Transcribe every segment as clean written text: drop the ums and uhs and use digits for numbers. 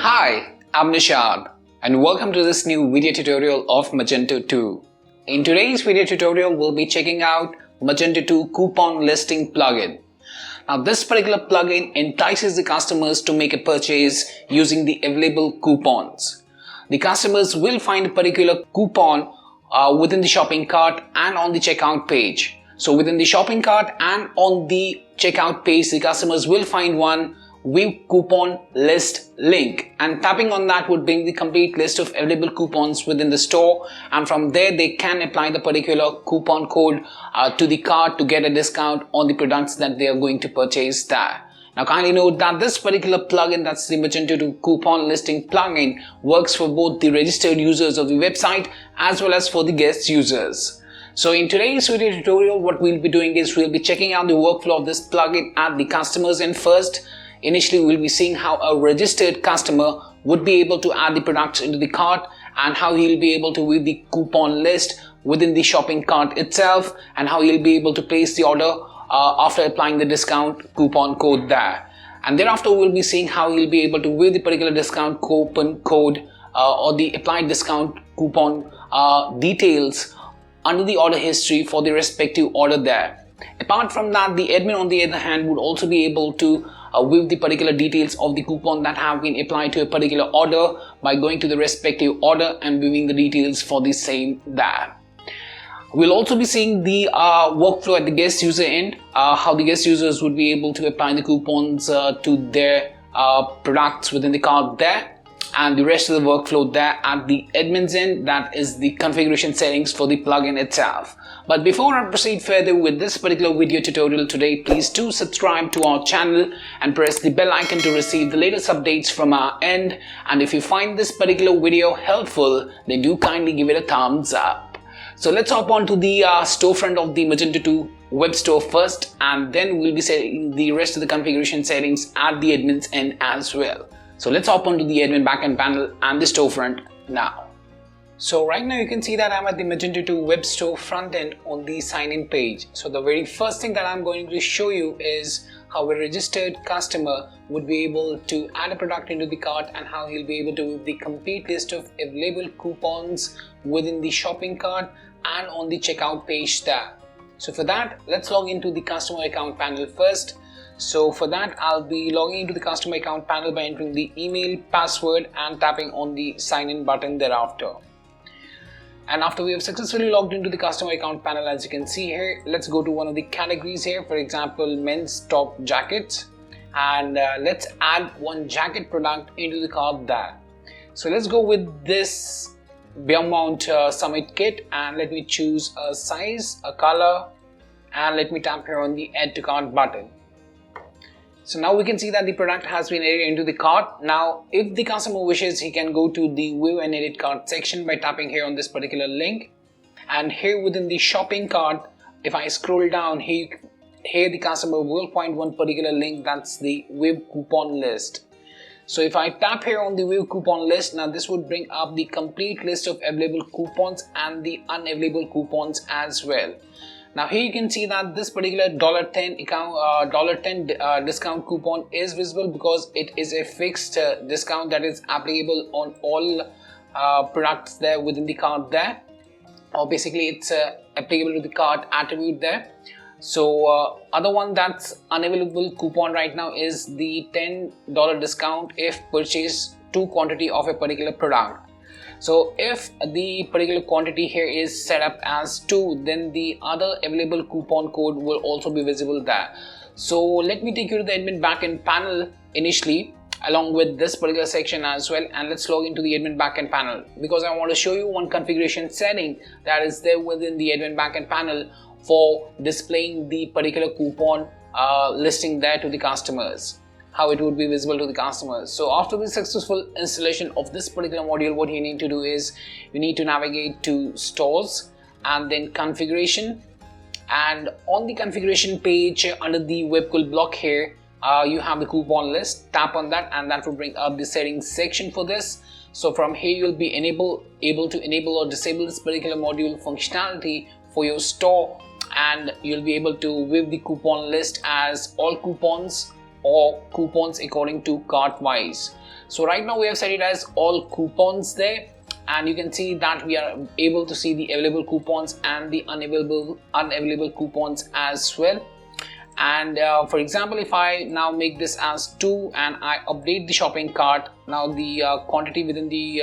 Hi, I'm Nishad and welcome to this new video tutorial of Magento 2. In today's video tutorial, we'll be checking out Magento 2 coupon listing plugin. Now this particular plugin entices the customers to make a purchase using the available coupons. The customers will find a particular coupon within the shopping cart and on the checkout page. So within the shopping cart and on the checkout page, the customers will find one View Coupon List link, and tapping on that would bring the complete list of available coupons within the store, and from there they can apply the particular coupon code to the cart to get a discount on the products that they are going to purchase there. Now kindly note that this particular plugin, that's the Magento 2 coupon listing plugin, works for both the registered users of the website as well as for the guest users. So in today's video tutorial, what we'll be doing is we'll be checking out the workflow of this plugin at the customers end first. Initially, we'll be seeing how a registered customer would be able to add the products into the cart and how he'll be able to view the coupon list within the shopping cart itself, and how he'll be able to place the order after applying the discount coupon code there. And thereafter, we'll be seeing how he'll be able to view the particular discount coupon code or the applied discount coupon details under the order history for the respective order there. Apart from that, the admin on the other hand would also be able to view the particular details of the coupon that have been applied to a particular order by going to the respective order and viewing the details for the same there. We'll also be seeing the workflow at the guest user end, how the guest users would be able to apply the coupons to their products within the cart there, and the rest of the workflow there at the admin's end, that is the configuration settings for the plugin itself. But before I proceed further with this particular video tutorial today, please do subscribe to our channel and press the bell icon to receive the latest updates from our end. And if you find this particular video helpful, then do kindly give it a thumbs up. So let's hop on to the storefront of the Magento 2 web store first, and then we'll be setting the rest of the configuration settings at the admin's end as well. So let's hop onto the admin backend panel and the storefront now. So right now you can see that I'm at the Magento 2 web store front end on the sign in page. So the very first thing that I'm going to show you is how a registered customer would be able to add a product into the cart and how he'll be able to view the complete list of available coupons within the shopping cart and on the checkout page there. So for that, let's log into the customer account panel first. So for that, I'll be logging into the customer account panel by entering the email, password and tapping on the sign in button thereafter. And after we have successfully logged into the customer account panel, as you can see here, let's go to one of the categories here, for example men's top jackets, and let's add one jacket product into the cart there. So let's go with this Beaumont Summit kit, and let me choose a size, a color, and let me tap here on the add to cart button. So now we can see that the product has been added into the cart. Now if the customer wishes, he can go to the view and edit cart section by tapping here on this particular link, and here within the shopping cart, if I scroll down here the customer will find one particular link, that's the view coupon list. So if I tap here on the view coupon list, now this would bring up the complete list of available coupons and the unavailable coupons as well. Now here you can see that this particular $10 discount coupon is visible because it is a fixed discount that is applicable on all products there within the cart there, or basically it's applicable to the cart attribute there. So other one that's unavailable coupon right now is the $10 discount if purchase 2 quantity of a particular product. So if the particular quantity here is set up as 2, then the other available coupon code will also be visible there. So let me take you to the admin backend panel initially along with this particular section as well, and let's log into the admin backend panel because I want to show you one configuration setting that is there within the admin backend panel for displaying the particular coupon listing there to the customers, how it would be visible to the customers. So after the successful installation of this particular module, what you need to do is you need to navigate to stores and then configuration, and on the configuration page under the webcool block here you have the coupon list. Tap on that and that will bring up the settings section for this. So from here you'll be able to enable or disable this particular module functionality for your store, and you'll be able to view the coupon list as all coupons or coupons according to cart wise. So right now we have set it as all coupons there, and you can see that we are able to see the available coupons and the unavailable coupons as well. And for example, if I now make this as 2 and I update the shopping cart, now the quantity within the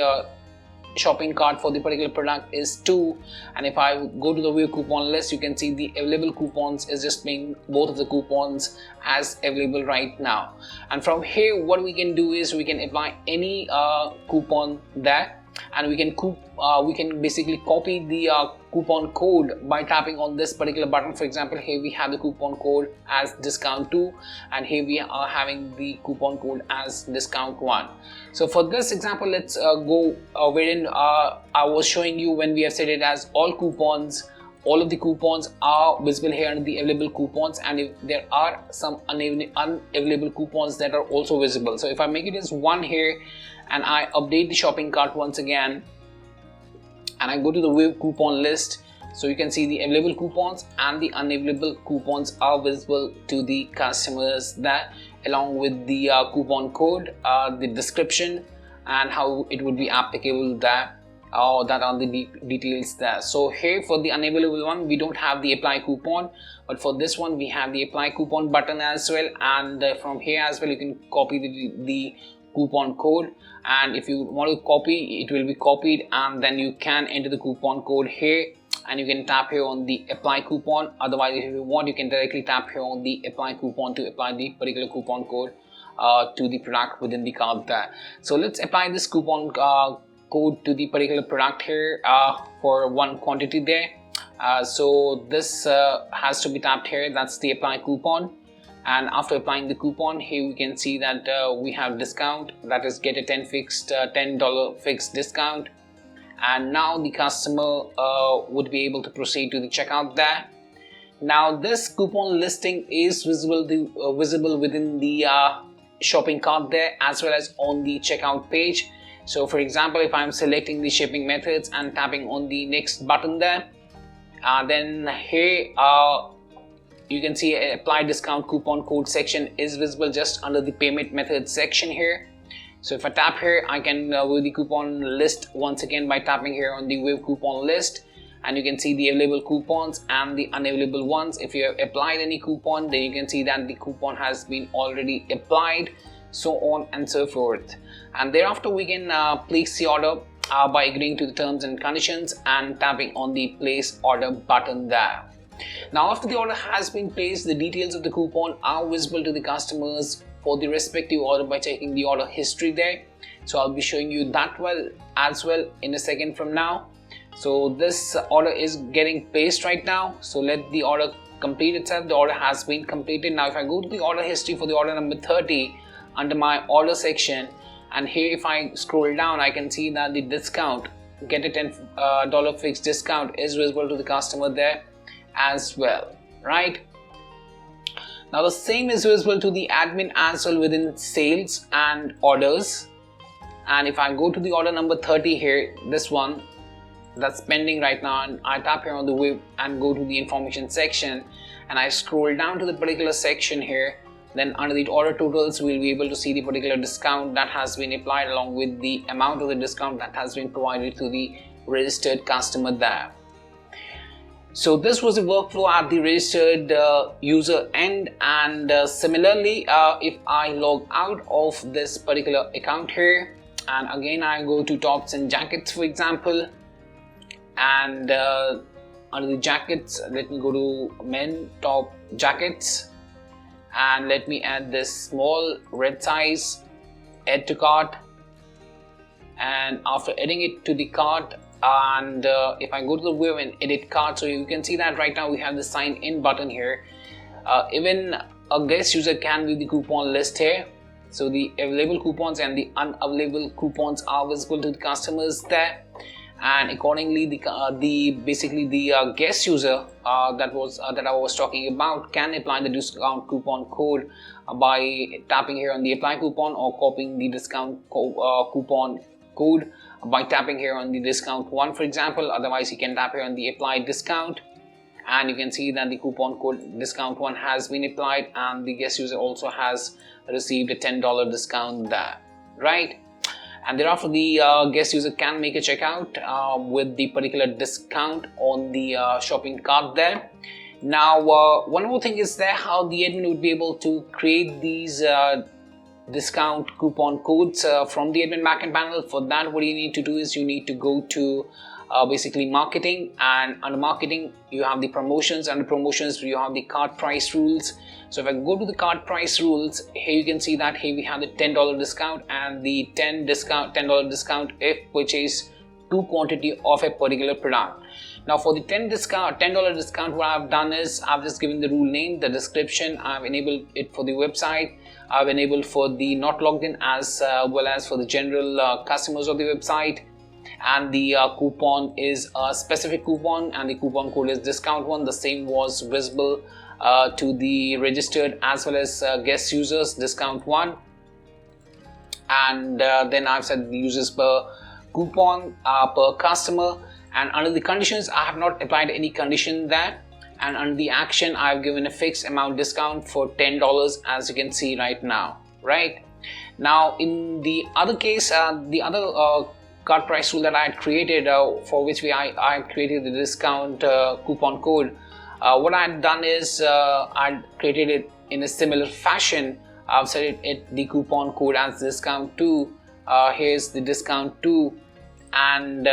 shopping cart for the particular product is 2, and if I go to the view coupon list, you can see the available coupons is just being both of the coupons as available right now. And from here what we can do is we can apply any coupon there, and we can basically copy the coupon code by tapping on this particular button. For example, here we have the coupon code as discount 2, and here we are having the coupon code as discount 1. So for this example, let's go wherein I was showing you when we have set it as all coupons. All of the coupons are visible here under the available coupons, and if there are some unavailable coupons that are also visible. So if I make it as 1 here and I update the shopping cart once again and I go to the view coupon list, so you can see the available coupons and the unavailable coupons are visible to the customers there, along with the coupon code, the description, and how it would be applicable there. That are the details there. So here for the unavailable one, we don't have the apply coupon, but for this one we have the apply coupon button as well, and from here as well you can copy the coupon code, and if you want to copy, it will be copied, and then you can enter the coupon code here and you can tap here on the apply coupon. Otherwise, if you want, you can directly tap here on the apply coupon to apply the particular coupon code to the product within the cart there. So let's apply this coupon code to the particular product here for one quantity there. So this has to be tapped here. That's the apply coupon, and after applying the coupon, here we can see that we have discount, that is get a $10 fixed discount, and now the customer would be able to proceed to the checkout there. Now this coupon listing is visible within the shopping cart there, as well as on the checkout page. So for example, if I'm selecting the shipping methods and tapping on the next button there, then here you can see apply discount coupon code section is visible just under the payment method section here. So if I tap here, I can view the coupon list once again by tapping here on the view coupon list, and you can see the available coupons and the unavailable ones. If you have applied any coupon, then you can see that the coupon has been already applied, so on and so forth. And thereafter we can place the order by agreeing to the terms and conditions and tapping on the place order button there. Now after the order has been placed, the details of the coupon are visible to the customers for the respective order by checking the order history there. So I'll be showing you that as well in a second from now. So this order is getting placed right now, so let the order complete itself. The order has been completed. Now if I go to the order history for the order number 30 under my order section, and here if I scroll down, I can see that the discount, get a $10 fixed discount, is visible to the customer there as well, right? Now the same is visible to the admin as well within sales and orders. And if I go to the order number 30 here, this one that's pending right now, and I tap here on the view and go to the information section, and I scroll down to the particular section here, then under the order totals we'll be able to see the particular discount that has been applied along with the amount of the discount that has been provided to the registered customer there. So this was the workflow at the registered user end, and similarly if I log out of this particular account here, and again I go to tops and jackets for example, and under the jackets, let me go to men top jackets, and let me add this small red size, add to cart, and after adding it to the cart, and if I go to the view and edit cart, so you can see that right now we have the sign in button here. Even a guest user can view the coupon list here, so the available coupons and the unavailable coupons are visible to the customers there, and accordingly the guest user that I was talking about can apply the discount coupon code by tapping here on the apply coupon, or copying the discount coupon code by tapping here on the discount 1 for example. Otherwise you can tap here on the apply discount, and you can see that the coupon code discount 1 has been applied, and the guest user also has received a $10 discount there, right? and thereafter the guest user can make a checkout with the particular discount on the shopping cart there. Now one more thing is there, how the admin would be able to create these discount coupon codes from the admin backend panel. For that, what you need to do is you need to go to basically marketing, and under marketing you have the promotions, and the promotions you have the cart price rules. So if I go to the cart price rules, here you can see that here we have the $10 discount and the $10 discount if purchase 2 quantity of a particular product. Now for the $10 discount, what I've done is I've just given the rule name, the description. I've enabled it for the website, I've enabled for the not logged in as well as for the general customers of the website, and the coupon is a specific coupon and the coupon code is discount 1. The same was visible to the registered as well as guest users, discount 1, and then I've said the users per coupon per customer, and under the conditions I have not applied any condition there, and under the action I've given a fixed amount discount for $10 as you can see right now. Right now in the other case, the other cart price rule that I had created for which I created the discount coupon code, what I had done is I created it in a similar fashion. I've set it the coupon code as discount 2. Here's the discount 2, and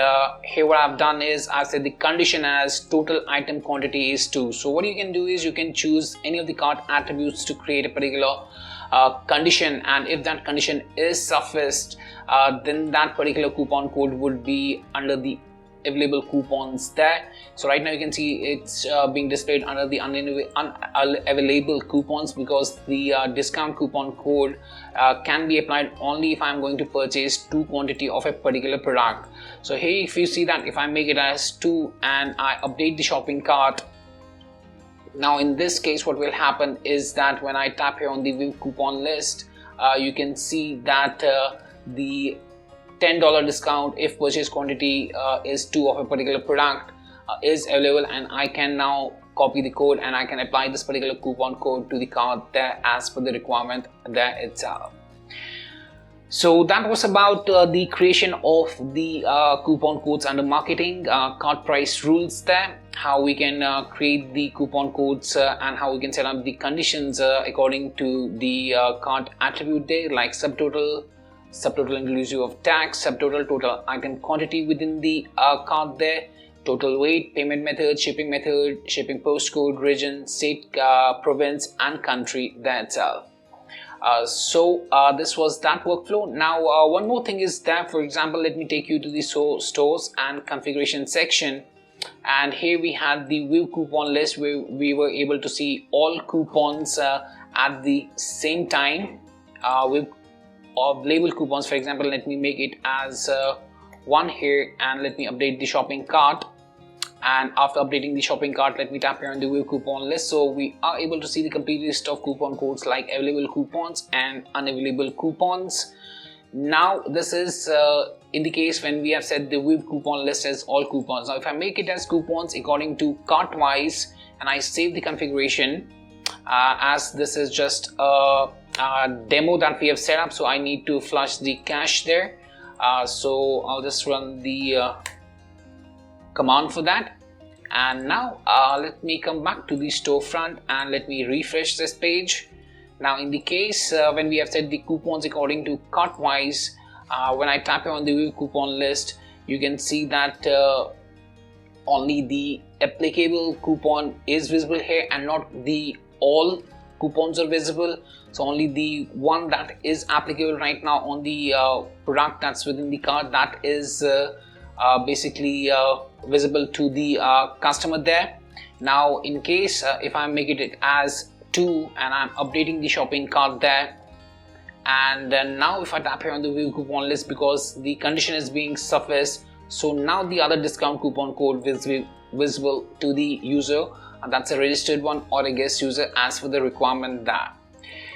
here what I've done is I've set the condition as total item quantity is 2. So what you can do is you can choose any of the cart attributes to create a particular condition, and if that condition is sufficed, then that particular coupon code would be under the available coupons there. So right now you can see it's being displayed under the unavailable coupons, because the discount coupon code can be applied only if I'm going to purchase 2 quantity of a particular product. So here if you see that if I make it as 2 and I update the shopping cart, now in this case what will happen is that when I tap here on the view coupon list, you can see that the $10 discount if purchase quantity is 2 of a particular product is available, and I can now copy the code and I can apply this particular coupon code to the cart there as per the requirement there itself. So that was about the creation of the coupon codes under marketing, cart price rules there, how we can create the coupon codes and how we can set up the conditions according to the cart attribute there, like subtotal inclusive of tax, subtotal, total item quantity within the cart there, total weight, payment method, shipping postcode, region, state, province and country there itself. So this was that workflow. Now one more thing is that, for example, let me take you to the stores and configuration section, and here we had the view coupon list where we were able to see all coupons at the same time of label coupons. For example, let me make it as 1 here, and let me update the shopping cart, and after updating the shopping cart, let me tap here on the view coupon list. So we are able to see the complete list of coupon codes like available coupons and unavailable coupons. Now this is in the case when we have set the view coupon list as all coupons. Now if I make it as coupons according to cart wise and I save the configuration, as this is just a demo that we have set up, so I need to flush the cache there, so I'll just run the command for that. And now let me come back to the storefront and let me refresh this page. Now in the case when we have set the coupons according to cart wise, when I tap here on the view coupon list, you can see that only the applicable coupon is visible here and not the all coupons are visible. So only the one that is applicable right now on the product that's within the cart, that is basically visible to the customer there. Now in case if I make it as 2 and I'm updating the shopping cart there, and then now if I tap here on the view coupon list, because the condition is being sufficed, so now the other discount coupon code will be visible to the user, and that's a registered one or a guest user as for the requirement there.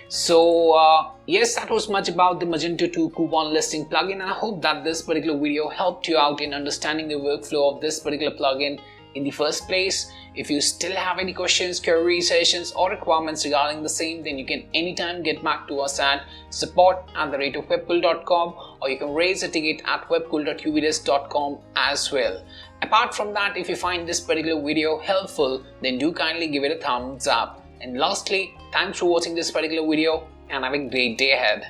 So yes, that was much about the Magento 2 coupon listing plugin, and I hope that this particular video helped you out in understanding the workflow of this particular plugin in the first place. If you still have any questions, queries, suggestions or requirements regarding the same, then you can anytime get back to us at support@webcool.com, or you can raise a ticket at webcool.qbdesk.com as well. Apart from that, if you find this particular video helpful, then do kindly give it a thumbs up. And lastly, thanks for watching this particular video and have a great day ahead.